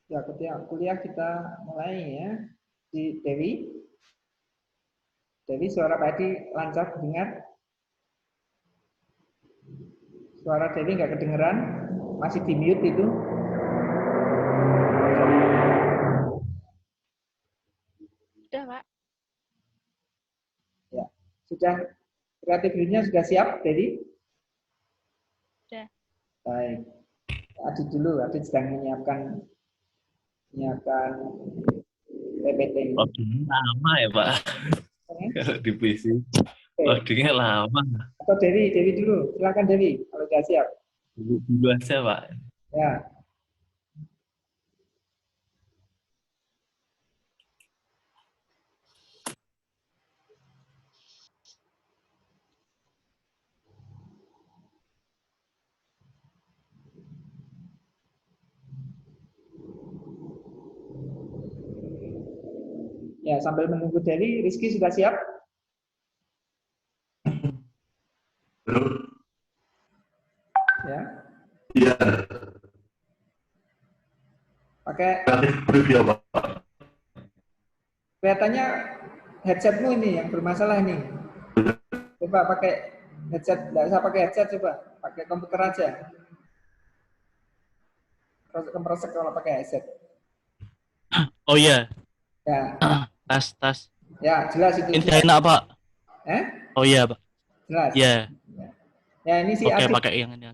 Ya, ketika kuliah kita mulai ya. Di Dewi. Dewi, suara Pak Edi lancar dengar. Suara Dewi nggak kedengeran. Masih di mute itu. Udah, Pak. Ya, sudah kreatif Grid-nya sudah siap, Dewi? Udah. Baik. Adit dulu, Adit sedang menyiapkan PPT. Loadingnya lama ya Pak, kalau di PC. Loadingnya lama. Atau Dewi dulu. Silakan Dewi, kalau sudah siap. Dulu aja Pak. Ya. Ya, sambil menunggu Dewi, Rizky sudah siap? Ya. Iya. Pakai preview Pak. kelihatannya headsetmu ini yang bermasalah ini. Coba pakai headset, nggak usah pakai headset, coba pakai komputer aja. Kemeresek kalau pakai headset. Oh iya. Ya. Tas. Ya, jelas itu. Ini enak Pak. Oh iya Pak. Jelas. Iya. Ya, ini si Oke, Adit. pakai yang ini.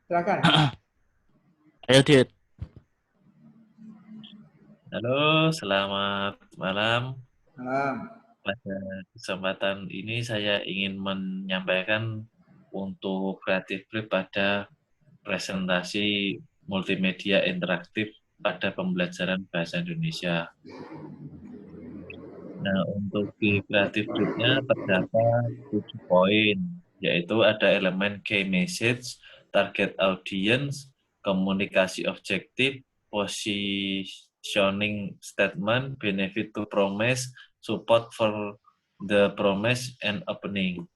Silakan. Ayo Dit. Halo, selamat malam. Malam. Pada kesempatan ini saya ingin menyampaikan untuk kreatif brief pada presentasi multimedia interaktif pada pembelajaran bahasa Indonesia. Nah, untuk di kreatif brief-nya terdapat 7 poin, yaitu ada elemen key message, target audience, komunikasi objektif, positioning statement, benefit to promise, support for the promise, and opening.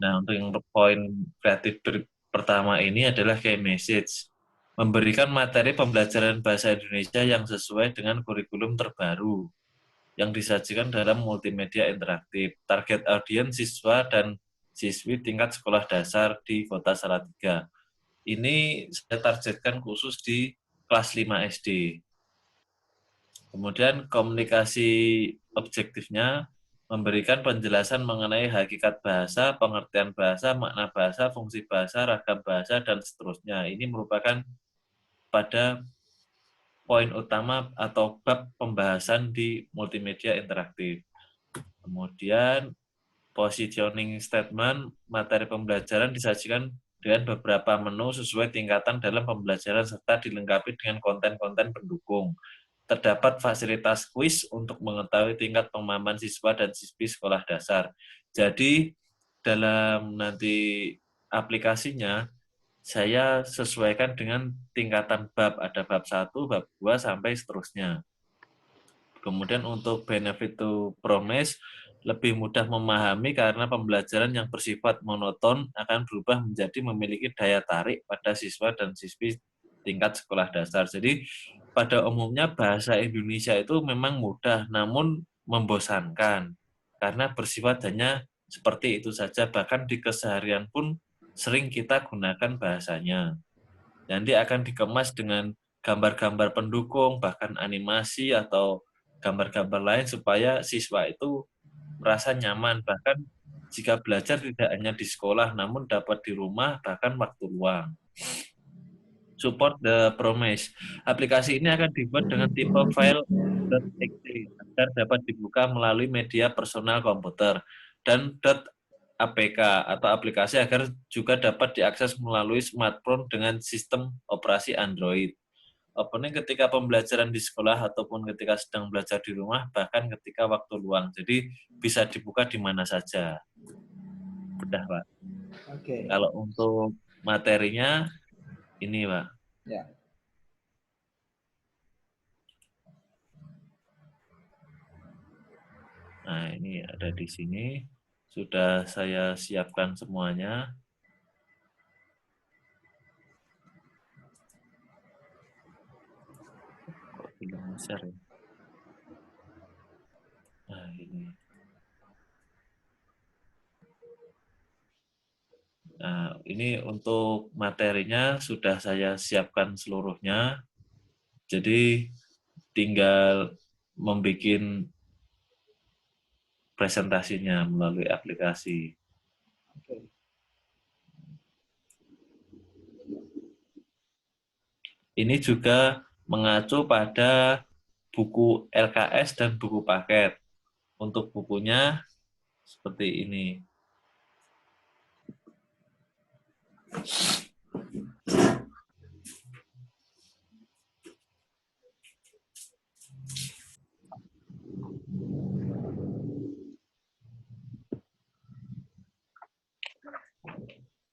Nah, untuk yang poin kreatif pertama ini adalah key message. Memberikan materi pembelajaran bahasa Indonesia yang sesuai dengan kurikulum terbaru yang disajikan dalam multimedia interaktif. Target audiens siswa dan siswi tingkat sekolah dasar di Kota Salatiga. Ini saya targetkan khusus di kelas 5 SD. Kemudian komunikasi objektifnya memberikan penjelasan mengenai hakikat bahasa, pengertian bahasa, makna bahasa, fungsi bahasa, ragam bahasa, dan seterusnya. Ini merupakan pada poin utama atau bab pembahasan di multimedia interaktif. Kemudian positioning statement, materi pembelajaran disajikan dengan beberapa menu sesuai tingkatan dalam pembelajaran serta dilengkapi dengan konten-konten pendukung. Terdapat fasilitas kuis untuk mengetahui tingkat pemahaman siswa dan siswi sekolah dasar. Jadi dalam nanti aplikasinya saya sesuaikan dengan tingkatan bab, ada bab 1, bab 2, sampai seterusnya. Kemudian untuk benefit to promise, lebih mudah memahami karena pembelajaran yang bersifat monoton akan berubah menjadi memiliki daya tarik pada siswa dan siswi tingkat sekolah dasar. Jadi pada umumnya bahasa Indonesia itu memang mudah, namun membosankan karena bersifat hanya seperti itu saja, bahkan di keseharian pun sering kita gunakan bahasanya. Nanti akan dikemas dengan gambar-gambar pendukung, bahkan animasi atau gambar-gambar lain supaya siswa itu merasa nyaman. Bahkan jika belajar tidak hanya di sekolah, namun dapat di rumah, bahkan waktu luang. Support the promise. Aplikasi ini akan dibuat dengan tipe file .exe agar dapat dibuka melalui media personal komputer, dan .apk atau aplikasi agar juga dapat diakses melalui smartphone dengan sistem operasi Android. Opening ketika pembelajaran di sekolah ataupun ketika sedang belajar di rumah, bahkan ketika waktu luang. Jadi bisa dibuka di mana saja. Udah, Pak. Oke. Kalau untuk materinya ini, Pak. Ya. Nah, ini ada di sini. Sudah saya siapkan semuanya. Belum besar ya. Nah, ini. Nah, ini untuk materinya sudah saya siapkan seluruhnya. Jadi tinggal membuat presentasinya melalui aplikasi. Oke. Ini juga mengacu pada buku LKS dan buku paket. Untuk bukunya seperti ini.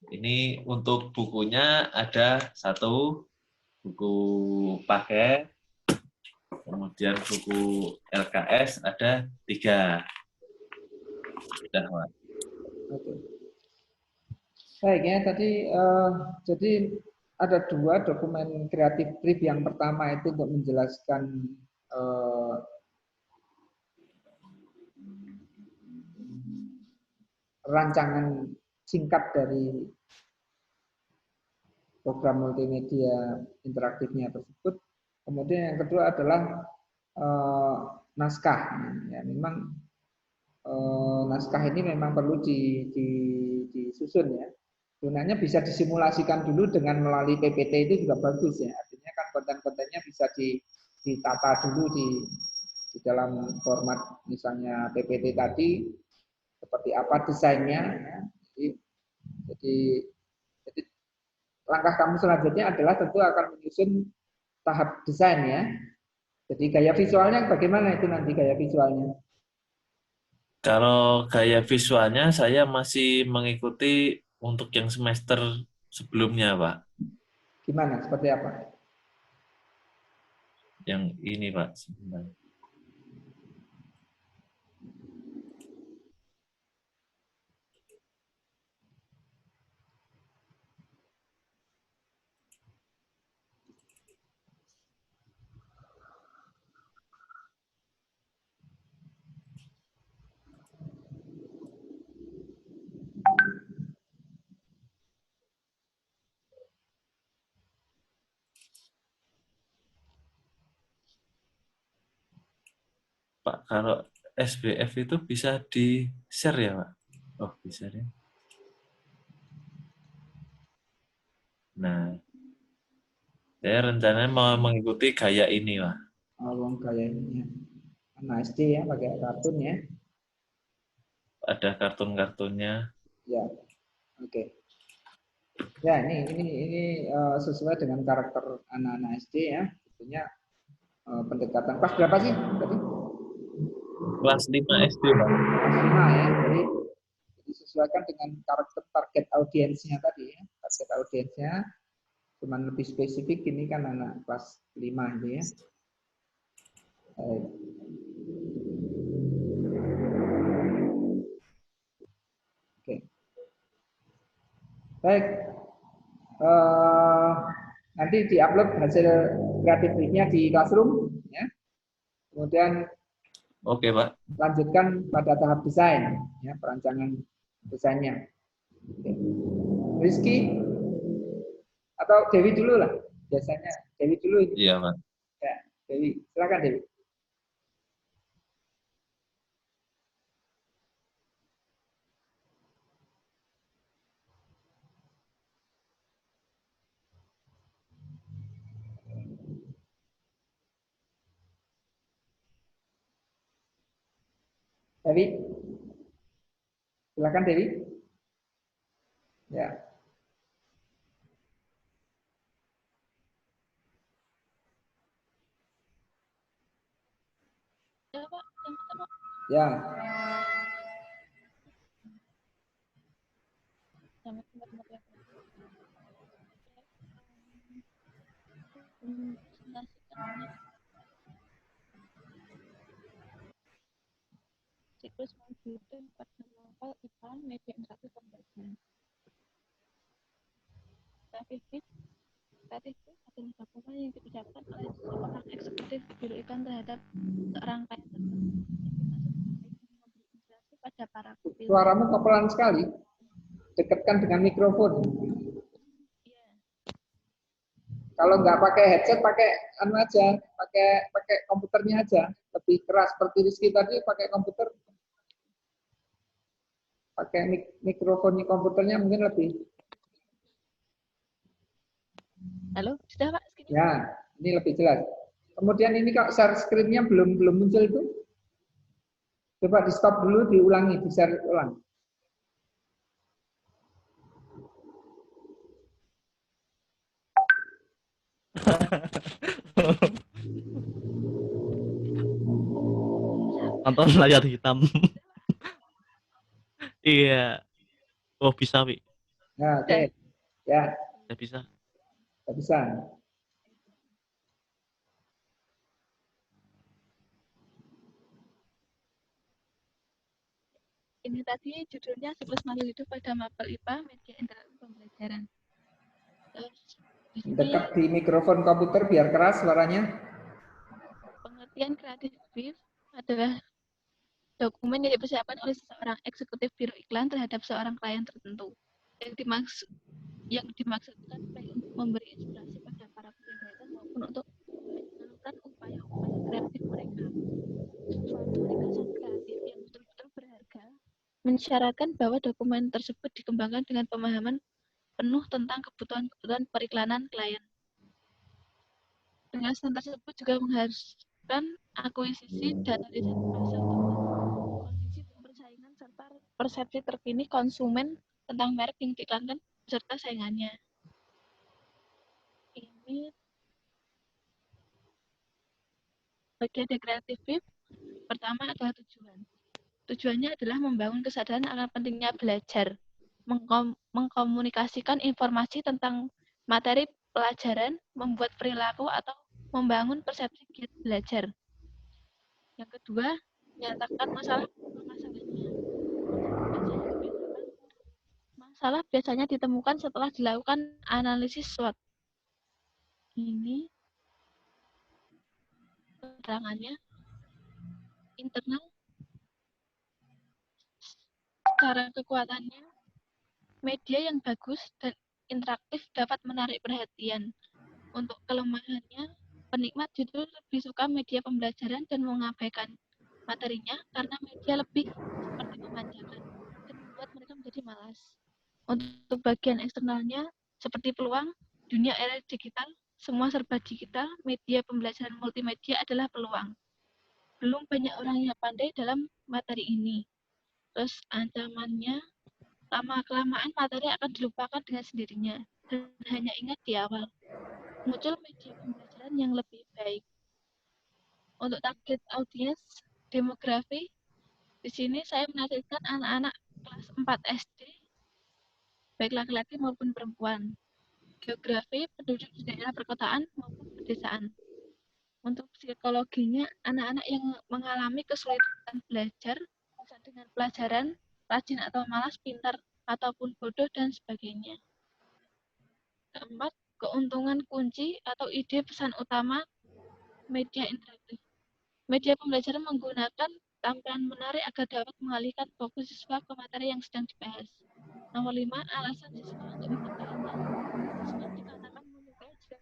Ini untuk bukunya ada 1 buku paket, kemudian buku LKS ada 3. Sudah, Pak. Oke. Baik ya, tadi jadi ada 2 dokumen kreatif brief. Yang pertama itu untuk menjelaskan eh, rancangan singkat dari program multimedia interaktifnya tersebut. Kemudian yang kedua adalah naskah. Ya, memang naskah ini memang perlu disusun ya. Gunanya bisa disimulasikan dulu dengan melalui PPT itu juga bagus ya. Artinya kan konten-kontennya bisa ditata dulu di dalam format misalnya PPT tadi seperti apa desainnya. Ya. Jadi, jadi langkah kamu selanjutnya adalah tentu akan menyusun tahap desain ya. Jadi gaya visualnya bagaimana itu nanti gaya visualnya? Kalau gaya visualnya saya masih mengikuti untuk yang semester sebelumnya, Pak. Gimana? Seperti apa? Yang ini, Pak. Sebentar. Pak, kalau SBF itu bisa di-share ya, Pak? Oh, bisa ya. Nah, saya rencananya mau mengikuti gaya ini, Pak. Awang gaya ini ya. Anak SD ya, pakai kartun ya. Ada kartun-kartunnya. Ya, oke. Ya, ini sesuai dengan karakter anak-anak SD ya. Tentunya pendekatan kelas berapa sih tadi? Kelas 5 SD, Pak. Kelas 5 ya. Jadi disesuaikan dengan karakter target audiensnya tadi ya. Target audiensnya cuman lebih spesifik ini kan anak kelas 5 itu ya. Baik. Oke. Baik. Eh, nanti diupload hasil kreatif briefnya di Classroom ya. Kemudian Oke, Pak. lanjutkan pada tahap desain ya, perancangan desainnya. Oke. Rizky atau Dewi dulu lah, biasanya Dewi dulu ini. Iya, Pak. Ya, Dewi, silakan Dewi. Dewi, silakan Dewi. Ya, Ya, Pak. Sama-sama. ya. Sama-sama. Presentasikannya siklus komputer pada level IPA media interaktif pembelajaran. Kreatif kreatif adalah dokumen yang diucapkan oleh seorang eksekutif biro iklan terhadap seorang klien tertentu yang dimaksud memberi inspirasi pada para pemilik. Suaramu pelan sekali. Dekatkan dengan mikrofon. Iya. Kalau nggak pakai headset, pakai anu aja, pakai komputernya aja. Lebih keras seperti Rizky tadi, pakai komputer. Pakai mikrofonnya komputernya mungkin lebih. Halo, sudah Pak? Segini? Ya, ini lebih jelas. Kemudian ini kalau share screen-nya belum muncul itu, coba di stop dulu, diulangi, di share ulang. Nonton layar hitam. Iya. Oh bisa, Wi. Nah, oke. Ya, Udah bisa. nggak bisa. Ini tadi judulnya Siklus Makhluk Hidup pada Mapel IPA Media Interaktif Pembelajaran. Terus di sini Dekat di mikrofon komputer biar keras suaranya. pengertian kreatif brief adalah dokumen yang dipersiapkan oleh seorang eksekutif biro iklan terhadap seorang klien tertentu. Yang dimaksudkan baik untuk memberi inspirasi pada para pekerja iklan maupun untuk menyalurkan upaya-upaya kreatif mereka. Suatu ringkasan kreatif yang betul-betul berharga mensyaratkan bahwa dokumen tersebut dikembangkan dengan pemahaman penuh tentang kebutuhan-kebutuhan periklanan klien. Ringkasan tersebut juga mengharuskan akuisisi data riset berdasar kondisi persaingan serta persepsi terkini konsumen tentang merek yang diiklankan beserta saingannya. Ini bagian dari kreatif brief. Pertama adalah tujuan. Tujuannya adalah membangun kesadaran akan pentingnya belajar, mengkomunikasikan informasi tentang materi pelajaran, membuat perilaku atau membangun persepsi giat belajar. Yang kedua, menyatakan masalahnya. Masalah biasanya ditemukan setelah dilakukan analisis SWOT. Ini keterangannya internal, cara kekuatannya, media yang bagus dan interaktif dapat menarik perhatian. Untuk kelemahannya, penikmat justru lebih suka media pembelajaran dan mengabaikan materinya karena media lebih seperti memanjakan dan membuat mereka menjadi malas. Untuk bagian eksternalnya, seperti peluang, dunia era digital, semua serba digital, media pembelajaran multimedia adalah peluang. Belum banyak orang yang pandai dalam materi ini. Terus ancamannya, lama-kelamaan materi akan dilupakan dengan sendirinya dan hanya ingat di awal. Muncul media pembelajaran yang lebih baik. Untuk target audiens demografi, di sini saya menargetkan anak-anak kelas 4 SD, baik laki-laki maupun perempuan. Geografi, penduduk di daerah perkotaan maupun pedesaan. Untuk psikologinya, anak-anak yang mengalami kesulitan belajar, bosan dengan pelajaran, rajin atau malas, pintar ataupun bodoh, dan sebagainya. Keempat, keuntungan kunci atau ide pesan utama media interaktif. Media pembelajaran menggunakan tampilan menarik agar dapat mengalihkan fokus siswa ke materi yang sedang dibahas. Nomor 5, alasan siswa untuk menyukainya. Siswa dikatakan menyukai jika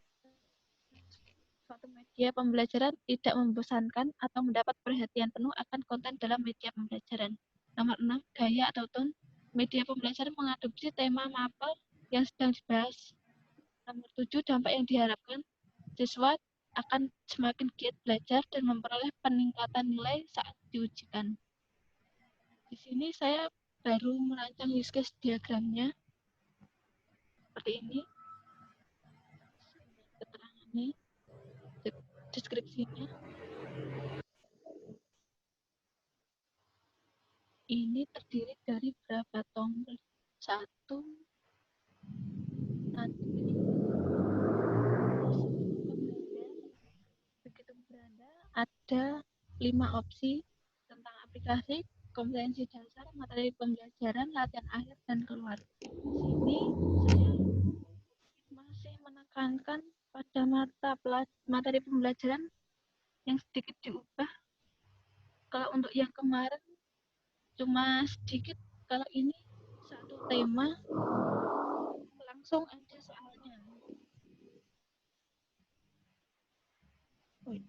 suatu media pembelajaran tidak membosankan atau mendapat perhatian penuh akan konten dalam media pembelajaran. Nomor 6, gaya atau tone. Media pembelajaran mengadopsi tema mapel yang sedang dibahas. Nomor 7, dampak yang diharapkan. Siswa akan semakin giat belajar dan memperoleh peningkatan nilai saat diujikan. Di sini saya baru merancang use case diagramnya. Seperti ini. Keterangannya, deskripsinya. Ini terdiri dari berapa tombol? 1, nanti begitu beranda ada 5 opsi tentang aplikasi, kompetensi dasar, materi pembelajaran, latihan akhir, dan keluar. Di sini saya masih menekankan pada ada materi pembelajaran yang sedikit diubah. Kalau untuk yang kemarin cuma sedikit, kalau ini satu tema langsung ada soalnya. Udah.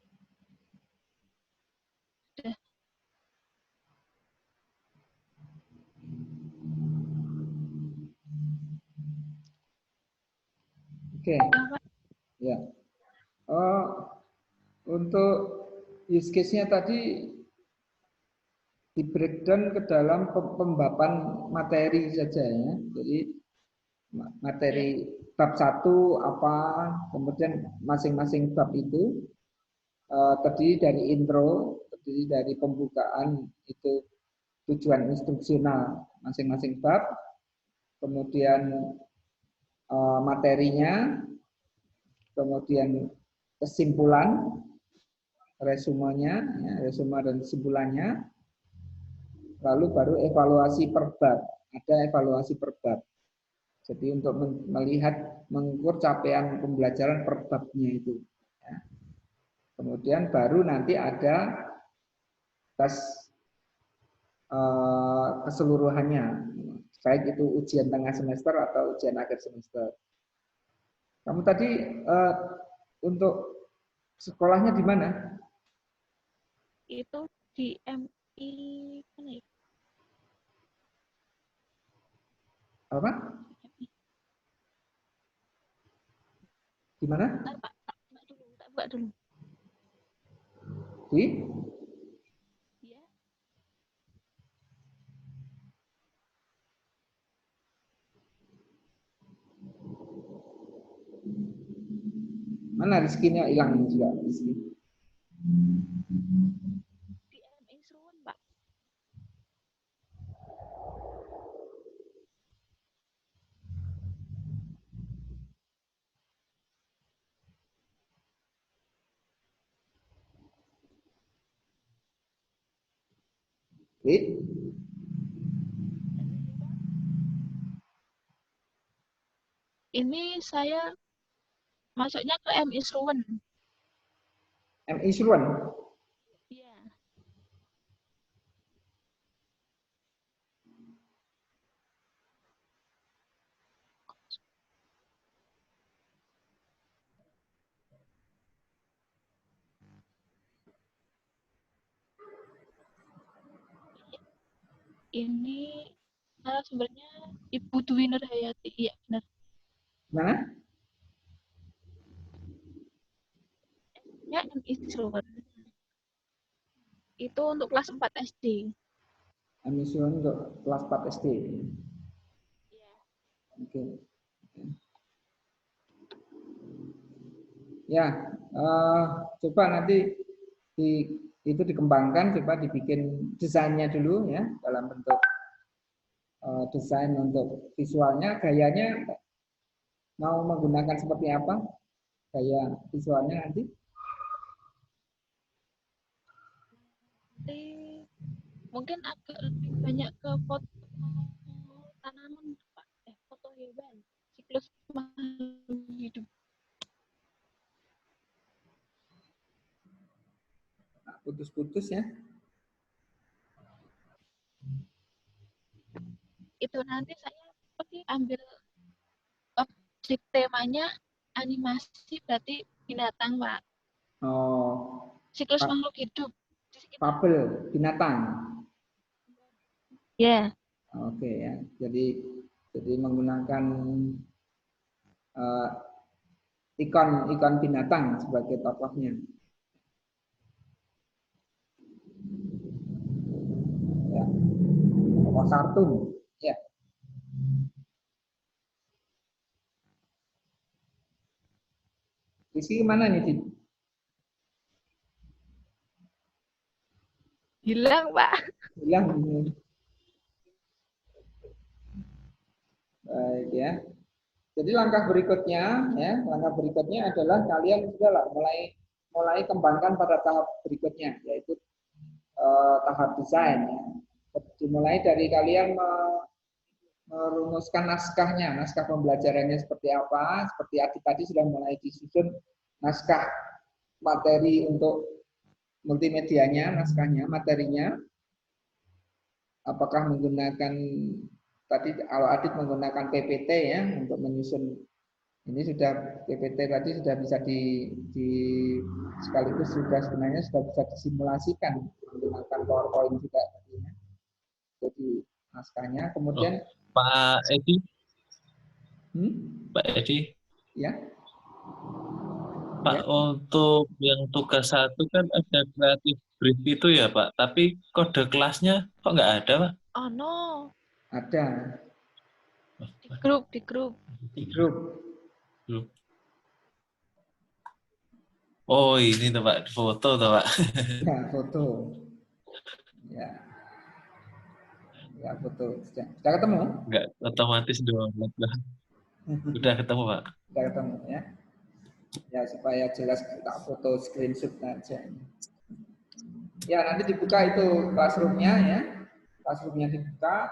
Oke. Ya. Untuk use case-nya tadi di breakdown ke dalam pembapan materi saja ya. Jadi materi bab 1 apa, kemudian masing-masing bab itu terdiri dari intro, terdiri dari pembukaan itu tujuan instruksional masing-masing bab, kemudian materinya, kemudian kesimpulan, resumenya, ya, resume dan kesimpulannya, lalu baru evaluasi per bab. Ada evaluasi per bab. Jadi untuk melihat, mengukur capaian pembelajaran per babnya itu. Ya. Kemudian baru nanti ada tes keseluruhannya, baik itu ujian tengah semester atau ujian akhir semester. Kamu tadi untuk sekolahnya di mana? Itu di MI mana ya? Apa? Di mana? Tak buka dulu. Di? Ya. Mana Rizky-nya hilang juga Rizky. Di MI Seruan, Pak. Di? Ini saya masuknya ke MI Seruan. MI Suruan. Iya. Ini sumbernya Ibu Dwi Nurhayati. Iya, benar. Mana? Ya, MI Seruan. Itu untuk kelas 4 SD. MI Suruan untuk kelas 4 SD. Iya. Oke. Ya, coba nanti itu dikembangkan, coba dibikin desainnya dulu ya, dalam bentuk desain untuk visualnya, gayanya mau menggunakan seperti apa, gaya visualnya nanti. Nanti mungkin agak lebih banyak ke foto tanaman, Pak. Foto hewan. Siklus makhluk hidup. Putus-putus ya. Itu nanti saya ambil objek temanya animasi, berarti binatang, Pak. Oh, Siklus makhluk hidup. fabel binatang. Ya. Oke ya. Jadi menggunakan ikon binatang sebagai tokohnya. Ya. Tokoh kartun. Ya. Rizky kemana nih, Din? Hilang, Pak. Hilang. Baik ya. Jadi langkah berikutnya adalah kalian sudahlah mulai kembangkan pada tahap berikutnya, yaitu tahap desain ya. Dimulai dari kalian merumuskan naskah pembelajarannya seperti apa, seperti Adi tadi sudah mulai disusun naskah materi untuk multimedianya, naskahnya, materinya, apakah menggunakan tadi kalau Adit menggunakan PPT ya untuk menyusun ini sudah PPT tadi sudah bisa di sekaligus sudah sebenarnya sudah bisa disimulasikan menggunakan PowerPoint juga tadinya. Jadi naskahnya kemudian Pak Edi, Pak Edi, ya. Pak, Ya. untuk yang tugas 1 kan ada kreatif brief itu ya Pak, tapi kode kelasnya kok nggak ada Pak? Oh no, Ada di grup. di grup. Oh ini tuh Pak, foto tuh Pak. Ya, foto. Ya. Ya, foto. Sudah ketemu? Nggak otomatis download lah. Udah ketemu Pak. Sudah ketemu ya. Ya, supaya jelas kita foto screenshot aja. Ya, nanti dibuka itu classroom-nya ya. Classroom-nya dibuka.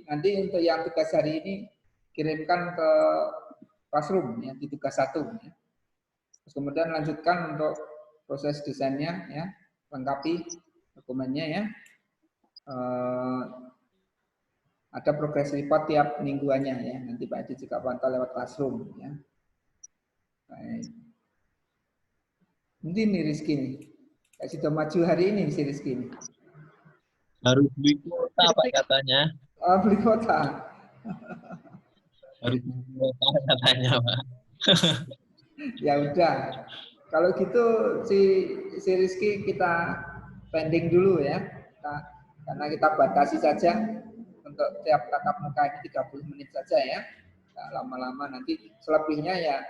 Nanti untuk yang tugas hari ini kirimkan ke classroom ya, di tugas 1 ya. Terus kemudian lanjutkan untuk proses desainnya ya, lengkapi dokumennya ya. Ada progress report tiap mingguannya ya. Nanti Pak Edi juga pantau lewat classroom ya. Baik. Ini Rizky nih. Sudah maju hari ini si Rizky nih. Harus beli kuota Pak katanya. Oh, beli kuota. Harus beli kuota katanya Pak. Ya udah. Kalau gitu si Rizky kita pending dulu ya. Karena kita batasi saja untuk tiap tatap muka ini 30 menit saja ya. Nah, lama-lama nanti selebihnya ya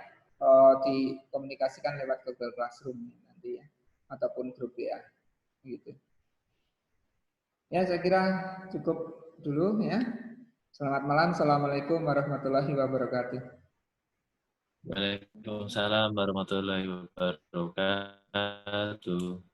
dikomunikasikan lewat Google Classroom nanti ya, ataupun grup ya, gitu. Ya saya kira cukup dulu ya. Selamat malam, assalamualaikum warahmatullahi wabarakatuh. Waalaikumsalam warahmatullahi wabarakatuh.